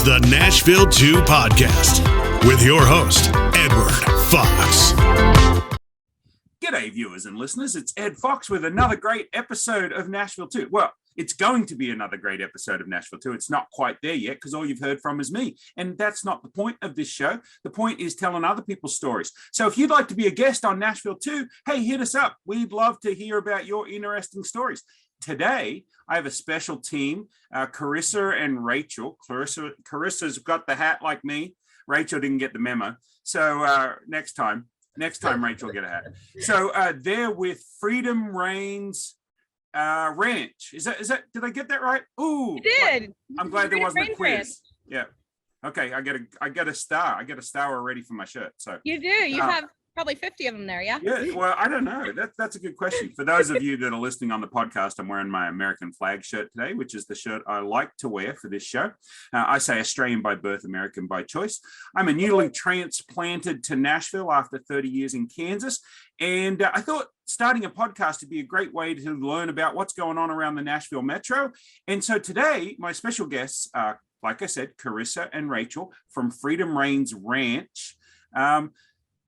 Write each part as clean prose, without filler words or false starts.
the Nashville 2 podcast with your host, Edward Fox. G'day, viewers and listeners. It's Ed Fox with another great episode of Nashville 2. Well, it's going to be another great episode of Nashville 2. It's not quite there yet because all you've heard from is me. And that's not the point of this show. The point is telling other people's stories. So if you'd like to be a guest on Nashville 2, hey, hit us up. We'd love to hear about your interesting stories. Today, I have a special team, Carissa and Rachel. Carissa's got the hat like me. Rachel didn't get the memo. So next time, Rachel will get a hat. So they're with Freedom Reigns Ranch. Is that? Did I get that right? Ooh, you did. I'm glad there wasn't a quiz. Ranch. Yeah. Okay. I get a star. I get a star already for my shirt. So you do. You have probably 50 of them there. Yeah. Yeah. Well, I don't know. That's a good question. For those of you that are listening on the podcast, I'm wearing my American flag shirt today, which is the shirt I like to wear for this show. I say Australian by birth, American by choice. I'm a newly transplanted to Nashville after 30 years in Kansas. And I thought starting a podcast would be a great way to learn about what's going on around the Nashville metro. And so today, my special guests are, like I said, Carissa and Rachel from Freedom Reigns Ranch.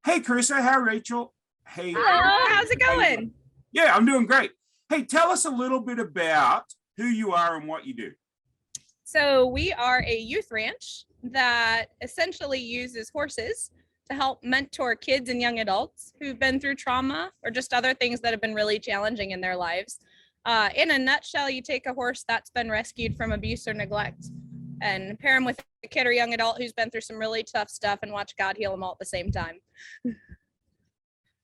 Hey, Carissa. How, Rachel? Hey. Hello. How's it going? Yeah, I'm doing great. Hey, tell us a little bit about who you are and what you do. So we are a youth ranch that essentially uses horses to help mentor kids and young adults who've been through trauma or just other things that have been really challenging in their lives. In a nutshell, you take a horse that's been rescued from abuse or neglect and pair him with a kid or young adult who's been through some really tough stuff and watch God heal them all at the same time.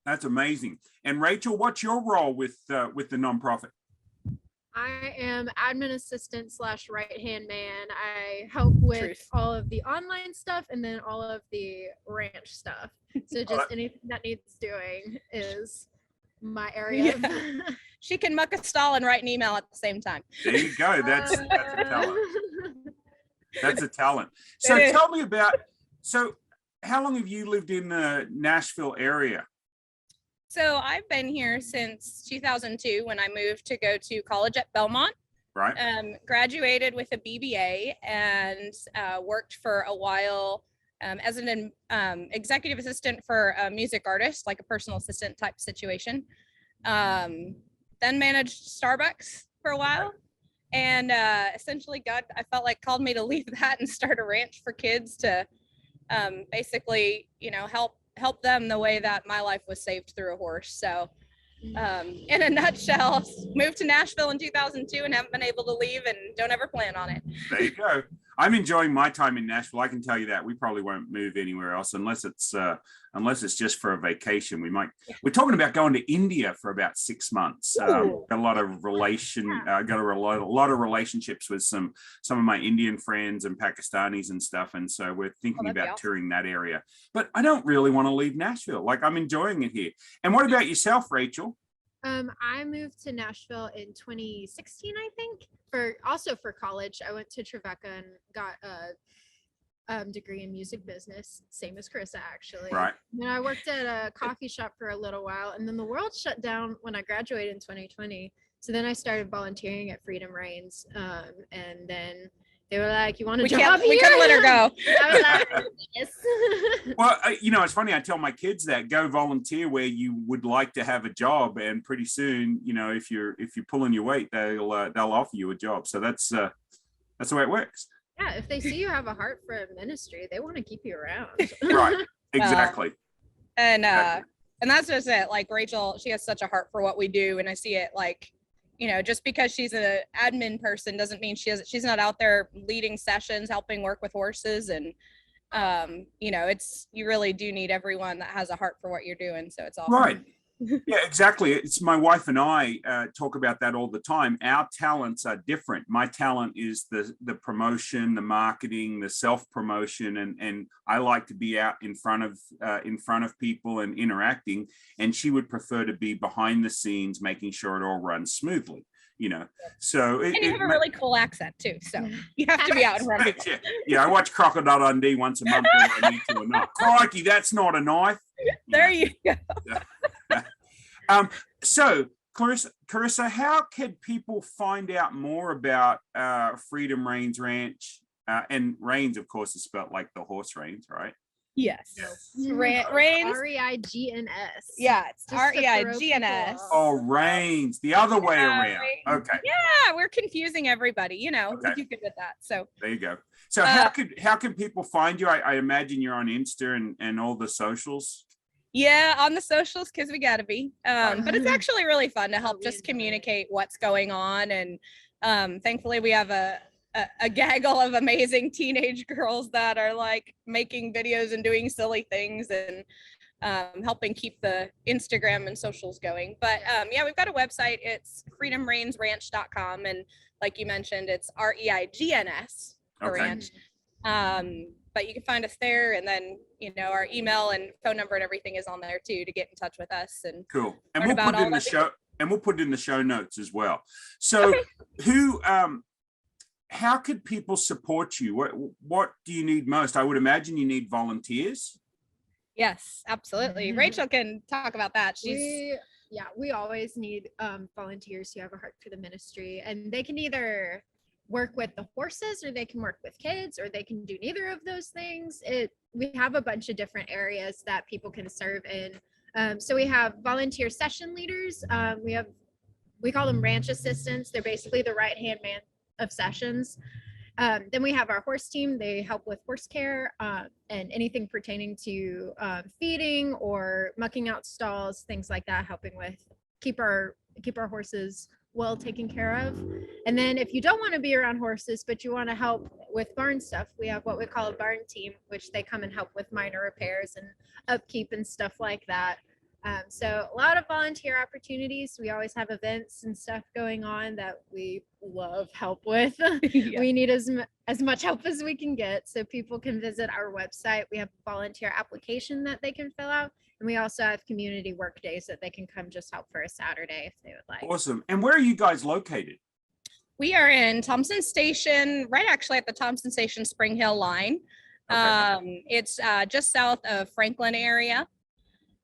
That's amazing. And Rachel, what's your role with the nonprofit? I am admin assistant / right-hand man. I help with all of the online stuff and then all of the ranch stuff. So just anything that needs doing is my area. Yeah. She can muck a stall and write an email at the same time. There you go. That's a talent. That's a talent. So tell me about, how long have you lived in the Nashville area? So I've been here since 2002 when I moved to go to college at Belmont. Right. Graduated with a BBA and worked for a while as an executive assistant for a music artist, like a personal assistant type situation. Then managed Starbucks for a while. And essentially God, I felt like called me to leave that and start a ranch for kids to basically, help them the way that my life was saved through a horse. So in a nutshell, moved to Nashville in 2002 and haven't been able to leave and don't ever plan on it. There you go. I'm enjoying my time in Nashville. I can tell you that we probably won't move anywhere else unless it's just for a vacation. We're talking about going to India for about 6 months. Got a lot of relationships with some of my Indian friends and Pakistanis and stuff. And so we're thinking about awesome. Touring that area, but I don't really want to leave Nashville. Like I'm enjoying it here. And what about yourself, Rachel? I moved to Nashville in 2016, I think, for college. I went to Trevecca and got a degree in music business, same as Carissa, actually. Right. And I worked at a coffee shop for a little while, and then the world shut down when I graduated in 2020. So then I started volunteering at Freedom Reigns, and then they were like, "You want to jump here?" We couldn't let her go. I was like, yes. Well, it's funny. I tell my kids that go volunteer where you would like to have a job, and pretty soon, if you're pulling your weight, they'll offer you a job. So that's the way it works. Yeah, if they see you have a heart for ministry, they want to keep you around. Right. Exactly. And that's just it. Like Rachel, she has such a heart for what we do, and I see it like. Just because she's an admin person doesn't mean she's not out there leading sessions, helping work with horses. And, you really do need everyone that has a heart for what you're doing. So it's awesome. Right. Yeah, exactly. It's my wife and I talk about that all the time. Our talents are different. My talent is the promotion, the marketing, the self-promotion, and I like to be out in front of people and interacting. And she would prefer to be behind the scenes, making sure it all runs smoothly. So and you have a really cool accent too, so you have to be out in front of people. Yeah, I watch Crocodile Dundee once a month whether I need to or not. Crikey, that's not a knife. There you go. So Carissa, how can people find out more about Freedom Reigns Ranch And Reigns, of course, is spelled like the horse reins, right? Yes. Reigns. R-E-I-G-N-S. Yeah, it's Just to throw R-E-I-G-N-S. people off. Oh, Reigns, the other way around. Okay. Yeah, we're confusing everybody. You know, Okay. we do good with that. So there you go. So how can people find you? I imagine you're on Insta and all the socials. Yeah, on the socials, because we gotta be. But it's actually really fun to help just communicate what's going on. And thankfully we have a gaggle of amazing teenage girls that are like making videos and doing silly things and helping keep the Instagram and socials going. But yeah, we've got a website. It's freedomrainsranch.com. And like you mentioned, it's R-E-I-G-N-S for ranch. But you can find us there, and then our email and phone number and everything is on there too to get in touch with us. And cool. And we'll put it in the show, and we'll put it in the show notes as well. So how could people support you? What do you need most? I would imagine you need volunteers. Yes, absolutely. Rachel can talk about that. We always need volunteers who have a heart for the ministry, and they can either work with the horses, or they can work with kids, or they can do neither of those things. We have a bunch of different areas that people can serve in. So we have volunteer session leaders. We call them ranch assistants. They're basically the right-hand man of sessions. Then we have our horse team. They help with horse care and anything pertaining to feeding or mucking out stalls, things like that, helping with keep our horses well taken care of. And then if you don't want to be around horses, but you want to help with barn stuff, we have what we call a barn team, which they come and help with minor repairs and upkeep and stuff like that. So a lot of volunteer opportunities. We always have events and stuff going on that we love help with. Yeah. We need as much help as we can get. So people can visit our website. We have a volunteer application that they can fill out. And we also have community work days that they can come just help for a Saturday if they would like. Awesome. And where are you guys located? We are in Thompson Station, right actually at the Thompson Station Spring Hill line. Okay. It's just south of Franklin area.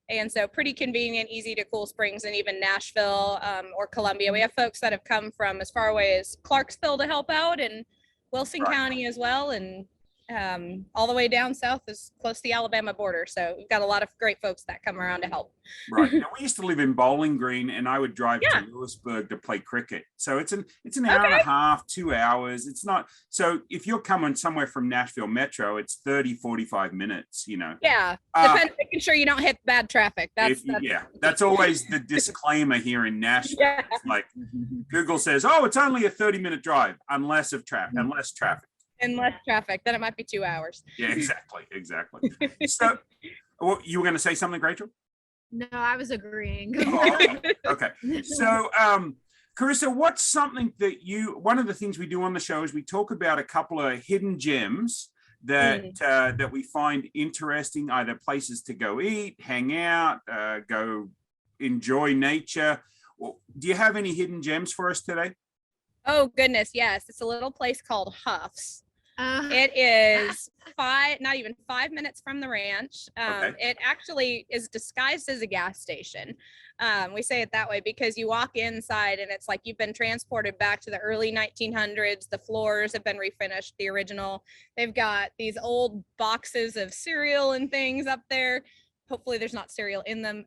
And so pretty convenient, easy to Cool Springs and even Nashville or Columbia. We have folks that have come from as far away as Clarksville to help out, and Wilson County as well. And all the way down south is close to the Alabama border. So we've got a lot of great folks that come around to help. Right. Now, we used to live in Bowling Green, and I would drive to Lewisburg to play cricket. So it's an hour and a half, 2 hours. It's not. So if you're coming somewhere from Nashville Metro, it's 30, 45 minutes, Yeah. Making sure you don't hit bad traffic. That's always the disclaimer here in Nashville. Yeah. It's like Google says, it's only a 30-minute drive unless traffic. And less traffic, then it might be 2 hours. Yeah, exactly. So, you were going to say something, Rachel? No, I was agreeing. Okay. So, Carissa, what's something that one of the things we do on the show is we talk about a couple of hidden gems that we find interesting, either places to go eat, hang out, go enjoy nature. Do you have any hidden gems for us today? Oh, goodness. Yes. It's a little place called Huff's. It is not even 5 minutes from the ranch. It actually is disguised as a gas station. We say it that way because you walk inside and it's like you've been transported back to the early 1900s. The floors have been refinished, the original. They've got these old boxes of cereal and things up there. Hopefully there's not cereal in them.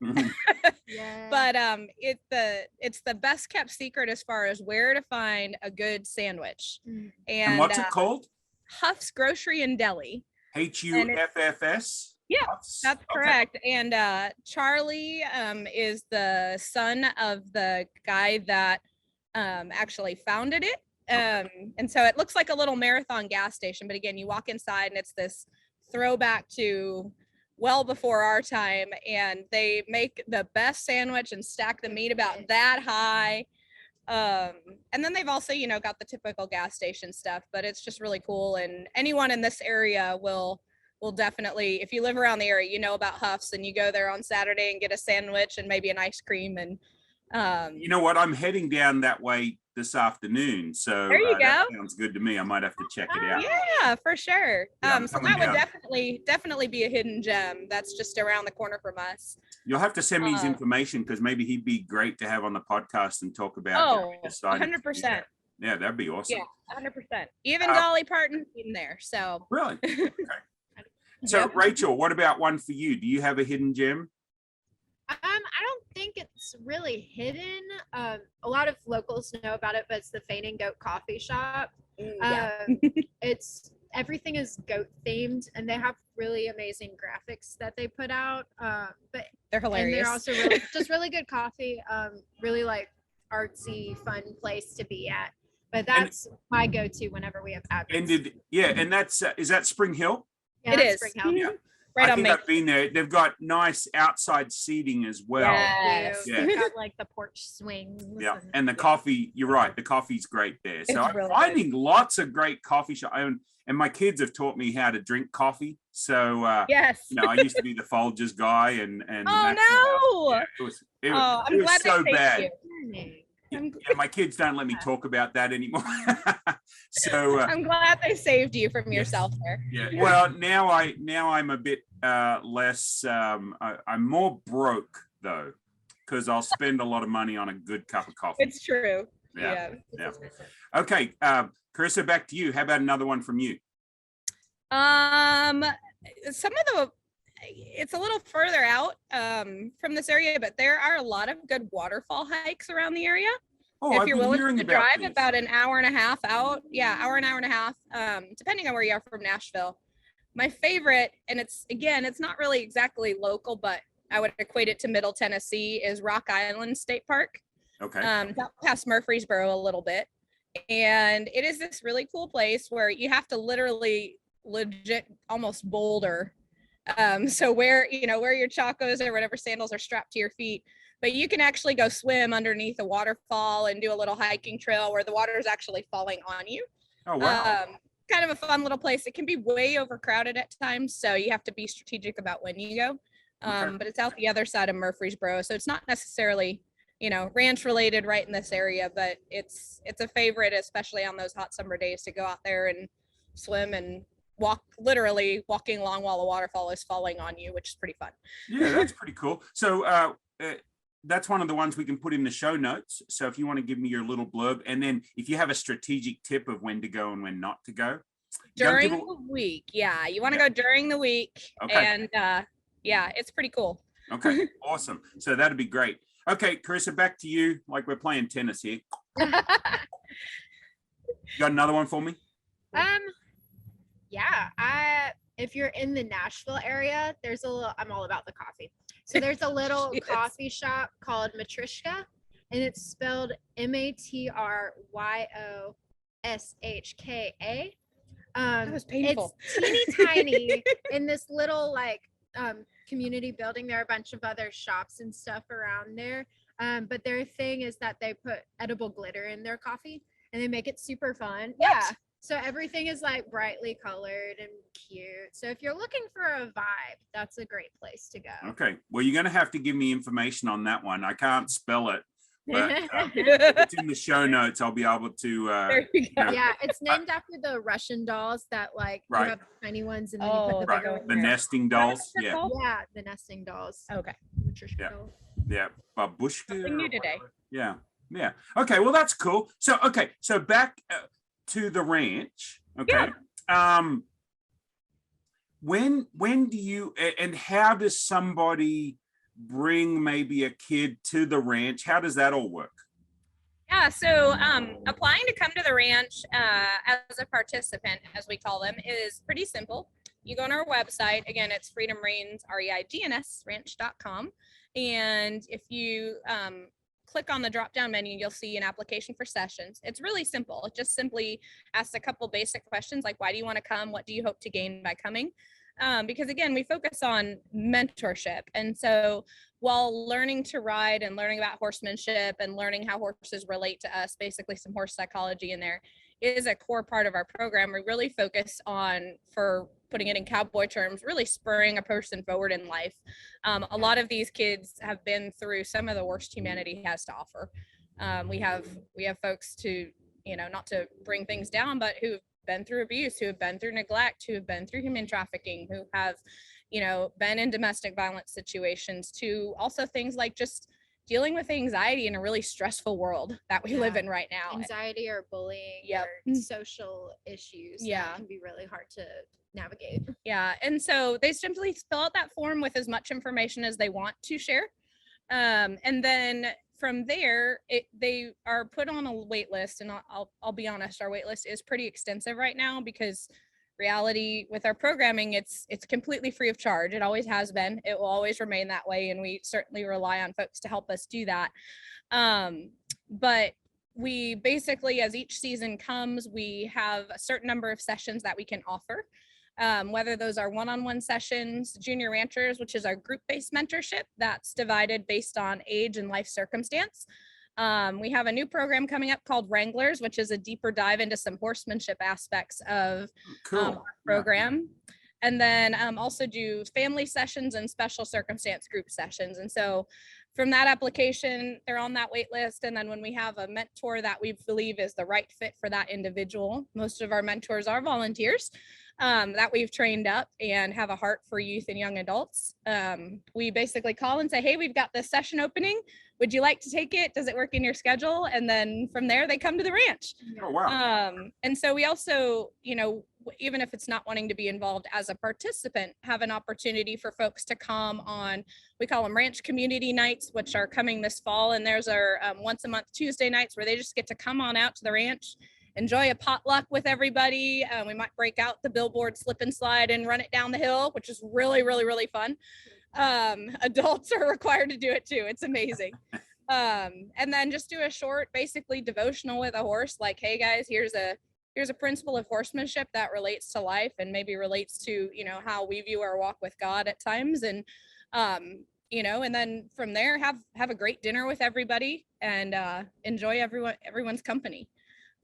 Yeah. But it's the best kept secret as far as where to find a good sandwich. And what's it called? Huff's Grocery and Deli. Huffs? Yeah, Huffs? that's correct. And Charlie is the son of the guy that actually founded it. And so it looks like a little marathon gas station. But again, you walk inside and it's this throwback to well before our time, and they make the best sandwich and stack the meat about that high. And then they've also, got the typical gas station stuff, but it's just really cool. And anyone in this area will definitely, if you live around the area, about Huff's, and you go there on Saturday and get a sandwich and maybe an ice cream. And you know what? I'm heading down that way this afternoon. So there you go. That sounds good to me. I might have to check it out. Yeah, for sure. Yeah, so that would definitely be a hidden gem. That's just around the corner from us. You'll have to send me his information because maybe he'd be great to have on the podcast and talk about. 100%. Yeah, that'd be awesome. Yeah, 100%. Even Dolly Parton's in there. So really? Okay. So Rachel, what about one for you? Do you have a hidden gem? I don't think it's really hidden. A lot of locals know about it, but it's the Fain and Goat Coffee Shop. It's everything is goat themed, and they have really amazing graphics that they put out. But they're hilarious. And they're also really just really good coffee. Really like artsy, fun place to be at. But that's my go-to whenever we have admins. And that's is that Spring Hill? Yeah, it is. Spring Hill. Yeah. Right I on think me. I've been there. They've got nice outside seating as well. Yes. Yeah. They've got like the porch swings. Yeah, and the coffee, you're right, the coffee's great there. So I'm really finding lots of great coffee shops. And my kids have taught me how to drink coffee. So yes. I used to be the Folgers guy and oh no. Yeah, it was I'm glad so they bad. You. Yeah, my kids don't let me talk about that anymore. So I'm glad they saved you from yourself there. Yeah. Well, now I'm a bit less. I'm more broke though, because I'll spend a lot of money on a good cup of coffee. It's true. Yeah. Okay, Carissa, back to you. How about another one from you? It's a little further out from this area, but there are a lot of good waterfall hikes around the area. Oh, if you're willing to drive this. about an hour and a half out, hour and a half, depending on where you are from Nashville. My favorite, and it's not really exactly local, but I would equate it to Middle Tennessee, is Rock Island State Park. Okay. It's out past Murfreesboro a little bit. And it is this really cool place where you have to legit almost boulder. So where your chacos or whatever sandals are strapped to your feet, but you can actually go swim underneath a waterfall and do a little hiking trail where the water is actually falling on you. Oh, wow. Kind of a fun little place. It can be way overcrowded at times, so you have to be strategic about when you go. But it's out the other side of Murfreesboro, so it's not necessarily, ranch related right in this area, but it's a favorite, especially on those hot summer days, to go out there and swim and literally walking along while the waterfall is falling on you, which is pretty fun. Yeah, that's pretty cool. So that's one of the ones we can put in the show notes. So if you want to give me your little blurb, and then if you have a strategic tip of when to go and when not to go. During the week. Yeah. You want to go during the week. Okay. And it's pretty cool. Okay. Awesome. So that'd be great. Okay, Carissa, back to you. Like we're playing tennis here. You got another one for me? If you're in the Nashville area, I'm all about the coffee. So there's a little coffee shop called Matryoshka, and it's spelled Matryoshka. That was painful. It's teeny tiny in this little community building. There are a bunch of other shops and stuff around there. But their thing is that they put edible glitter in their coffee and they make it super fun. What? Yeah. So everything is brightly colored and cute. So if you're looking for a vibe, that's a great place to go. Okay. Well, you're going to have to give me information on that one. I can't spell it, but if it's in the show notes, I'll be able to. There you go. Yeah, it's named after the Russian dolls that you have the tiny ones and then you put the bigger ones. The nesting dolls. Yeah. Yeah, the nesting dolls. Okay. Yeah. Babushka. Something new today. Yeah. Yeah. Okay. Well, that's cool. So back to the ranch. Okay. Yeah. When do you, and how does somebody bring maybe a kid to the ranch? How does that all work? Yeah, so applying to come to the ranch as a participant, as we call them, is pretty simple. You go on our website. Again, it's Freedom Reigns, REIGNS, ranch.com. And if you click on the drop-down menu, you'll see an application for sessions. It's really simple. It just simply asks a couple basic questions like, why do you want to come? What do you hope to gain by coming? Because again, we focus on mentorship. And so while learning to ride and learning about horsemanship and learning how horses relate to us, basically some horse psychology in there is a core part of our program. We really focus on, for putting it in cowboy terms, really spurring a person forward in life. A lot of these kids have been through some of the worst humanity has to offer. We have folks to, not to bring things down, but who've been through abuse, who have been through neglect, who have been through human trafficking, who have, been in domestic violence situations, to also things like just dealing with anxiety in a really stressful world that we live in right now. Anxiety or bullying Yep. or social issues that can be really hard to navigate. Yeah. And so they simply fill out that form with as much information as they want to share. And then from there, they are put on a wait list. And I'll be honest, our wait list is pretty extensive right now because reality with our programming, it's completely free of charge. It always has been. It will always remain that way. And we certainly rely on folks to help us do that. But we basically, as each season comes, we have a certain number of sessions that we can offer. Whether those are one-on-one sessions, junior ranchers, which is our group-based mentorship that's divided based on age and life circumstance. We have a new program coming up called Wranglers, which is a deeper dive into some horsemanship aspects of our program. And then also do family sessions and special circumstance group sessions. And so from that application, they're on that wait list. And then when we have a mentor that we believe is the right fit for that individual, most of our mentors are volunteers that we've trained up and have a heart for youth and young adults. We basically call and say, hey, we've got this session opening. Would you like to take it? Does it work in your schedule? And then from there, they come to the ranch. Oh, wow. And so we also, even if it's not wanting to be involved as a participant, have an opportunity for folks to come on, we call them ranch community nights, which are coming this fall. And there's our once a month Tuesday nights where they just get to come on out to the ranch, enjoy a potluck with everybody. We might break out the billboard slip and slide and run it down the hill, which is really, really, really fun. Adults are required to do it too. It's amazing. And then just do a short, basically devotional with a horse, like, hey guys, here's a principle of horsemanship that relates to life and maybe relates to, how we view our walk with God at times. And, and then from there, have a great dinner with everybody and enjoy everyone's company.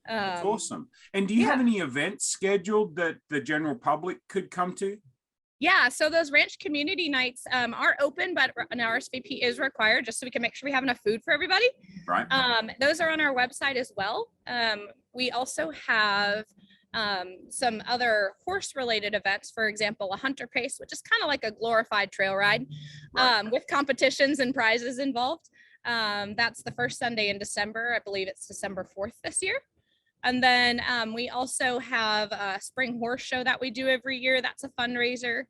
That's awesome. And do you have any events scheduled that the general public could come to? Yeah, so those ranch community nights are open, but an RSVP is required just so we can make sure we have enough food for everybody. Right. Those are on our website as well. We also have some other horse-related events, for example, a hunter pace, which is kind of like a glorified trail ride with competitions and prizes involved. That's the first Sunday in December. I believe it's December 4th this year. And then we also have a spring horse show that we do every year. That's a fundraiser.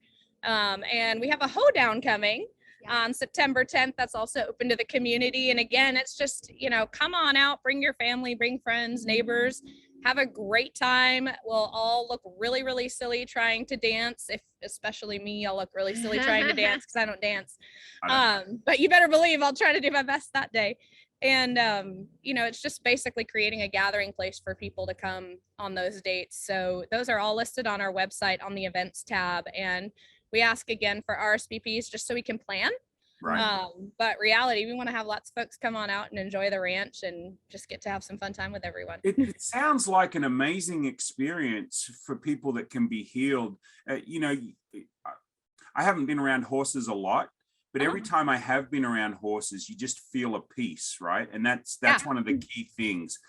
And we have a hoedown coming on September 10th. That's also open to the community. And again, it's just, come on out, bring your family, bring friends, neighbors, have a great time. We'll all look really, really silly trying to dance. Especially me, I'll look really silly trying to dance because I don't dance. But you better believe I'll try to do my best that day. And, it's just basically creating a gathering place for people to come on those dates. So those are all listed on our website on the events tab. And we ask again for RSVPs just so we can plan. Right. But reality, we want to have lots of folks come on out and enjoy the ranch and just get to have some fun time with everyone. It sounds like an amazing experience for people that can be healed. I haven't been around horses a lot. But every time I have been around horses, you just feel a peace, right? And that's one of the key things,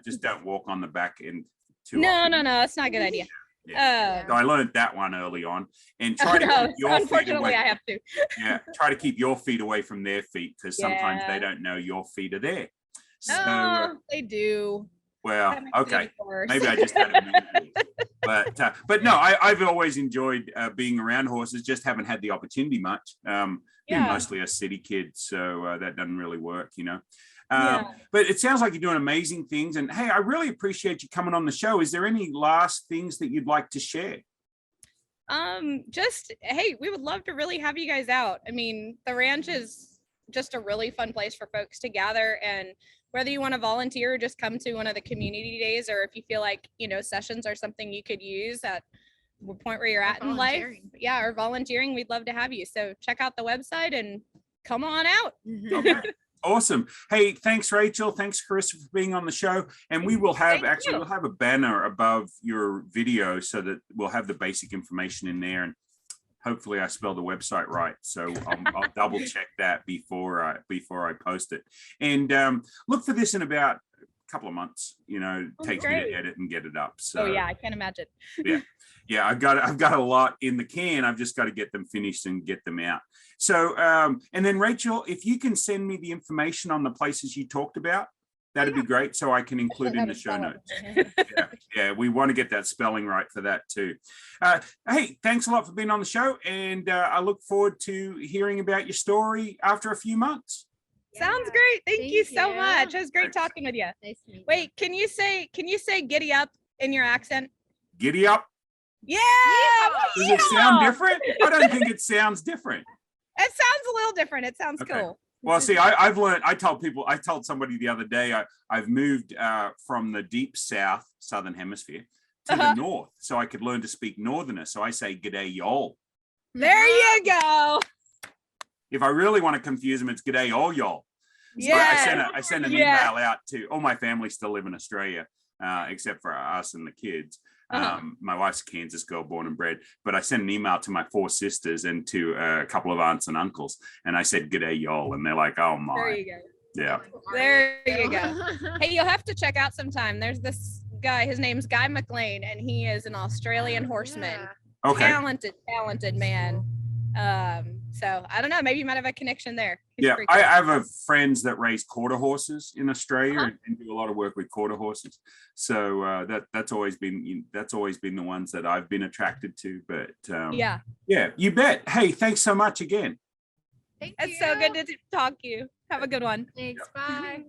just don't walk on the back end too often. No, that's not a good idea. Yeah. So I learned that one early on, and try to keep your feet away. I have to. Yeah, try to keep your feet away from their feet because sometimes they don't know your feet are there. So they do. Well, okay, maybe I just had a but no, I've always enjoyed being around horses. Just haven't had the opportunity much. Been mostly a city kid, so that doesn't really work, But it sounds like you're doing amazing things. And hey, I really appreciate you coming on the show. Is there any last things that you'd like to share? Hey, we would love to really have you guys out. I mean, the ranch is just a really fun place for folks to gather, and whether you want to volunteer or just come to one of the community days, or if you feel like, sessions are something you could use at the point where you're at in life. Yeah, or volunteering, we'd love to have you. So check out the website and come on out. Okay. Awesome. Hey, thanks, Rachel. Thanks, Carissa, for being on the show. And we will have, we'll have a banner above your video so that we'll have the basic information in there. And hopefully I spelled the website right. So I'll double check that before I post it. And look for this in about couple of months. Oh, takes me great. to edit and get it up. So Oh yeah, I can imagine. yeah, I've got a lot in the can. I've just got to get them finished and get them out. So and then Rachel, if you can send me the information on the places you talked about, that'd be great, so I can include in the show notes. Yeah, we want to get that spelling right for that too. Hey, thanks a lot for being on the show, and I look forward to hearing about your story after a few months. Sounds great. Thank you so you. much. It was great Thanks. talking with you. Nice to meet you. Wait, can you say giddy up in your accent? Giddy up. Yeah. Does it sound different? I don't think it sounds different. It sounds a little different. It sounds Okay. cool. Well, see, I've learned. I told somebody the other day. I've moved from the deep southern hemisphere to the north, so I could learn to speak northerner. So I say "G'day, y'all." There you go. If I really want to confuse them, it's "G'day, all y'all." So Yeah. I sent an email out to all my family still live in Australia, except for us and the kids. My wife's a Kansas girl, born and bred, but I sent an email to my 4 sisters and to a couple of aunts and uncles, and I said "G'day, y'all," and they're like, "Oh my." There you go. Yeah. There you go. Hey, you'll have to check out sometime. There's this guy, his name's Guy McLean, and he is an Australian horseman. Yeah. Okay. Talented man. So I don't know, maybe you might have a connection there. He's Yeah, pretty I cool. have friends that raise quarter horses in Australia and do a lot of work with quarter horses. So that's always been the ones that I've been attracted to. But Yeah, you bet. Hey, thanks so much again. Thank it's you. so good to talk to you. Have a good one. Thanks. Bye.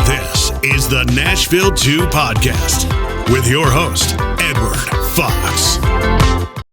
This is the Nashville 2 podcast with your host, Edward Fox.